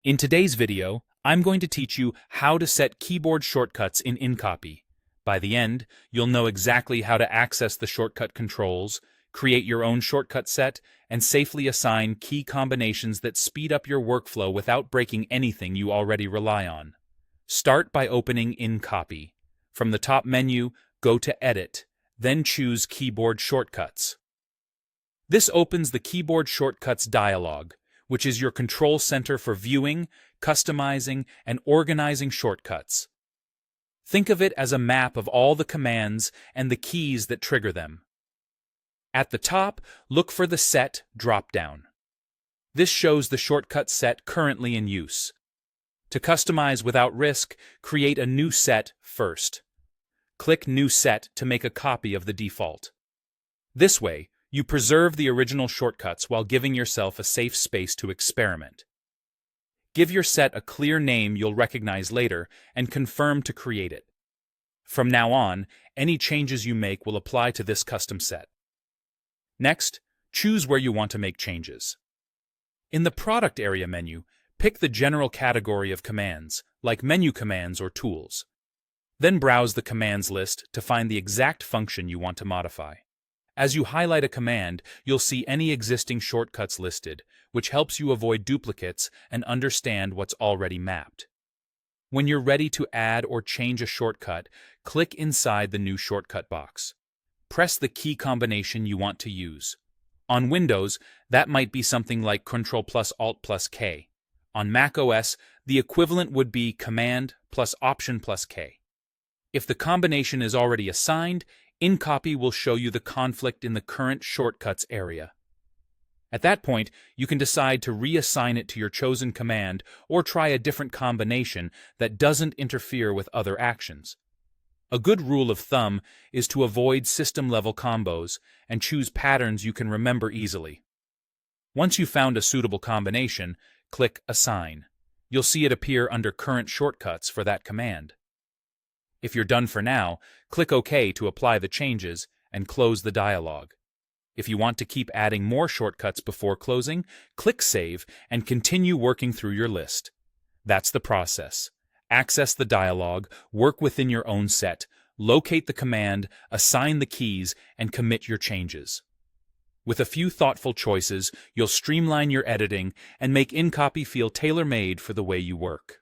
In today's video, I'm going to teach you how to set keyboard shortcuts in InCopy. By the end, you'll know exactly how to access the shortcut controls, create your own shortcut set, and safely assign key combinations that speed up your workflow without breaking anything you already rely on. Start by opening InCopy. From the top menu, go to Edit, then choose Keyboard Shortcuts. This opens the Keyboard Shortcuts dialog, which is your control center for viewing, customizing, and organizing shortcuts. Think of it as a map of all the commands and the keys that trigger them. At the top, look for the Set drop-down. This shows the shortcut set currently in use. To customize without risk, create a new set first. Click New Set to make a copy of the default. This way, you preserve the original shortcuts while giving yourself a safe space to experiment. Give your set a clear name you'll recognize later and confirm to create it. From now on, any changes you make will apply to this custom set. Next, choose where you want to make changes. In the Product Area menu, pick the general category of commands, like menu commands or tools. Then browse the commands list to find the exact function you want to modify. As you highlight a command, you'll see any existing shortcuts listed, which helps you avoid duplicates and understand what's already mapped. When you're ready to add or change a shortcut, click inside the new shortcut box. Press the key combination you want to use. On Windows, that might be something like Ctrl+Alt+K. On macOS, the equivalent would be Command+Option+K. If the combination is already assigned, InCopy will show you the conflict in the current shortcuts area. At that point, you can decide to reassign it to your chosen command or try a different combination that doesn't interfere with other actions. A good rule of thumb is to avoid system-level combos and choose patterns you can remember easily. Once you've found a suitable combination, click Assign. You'll see it appear under Current Shortcuts for that command. If you're done for now, click OK to apply the changes and close the dialog. If you want to keep adding more shortcuts before closing, click Save and continue working through your list. That's the process. Access the dialog, work within your own set, locate the command, assign the keys, and commit your changes. With a few thoughtful choices, you'll streamline your editing and make InCopy feel tailor-made for the way you work.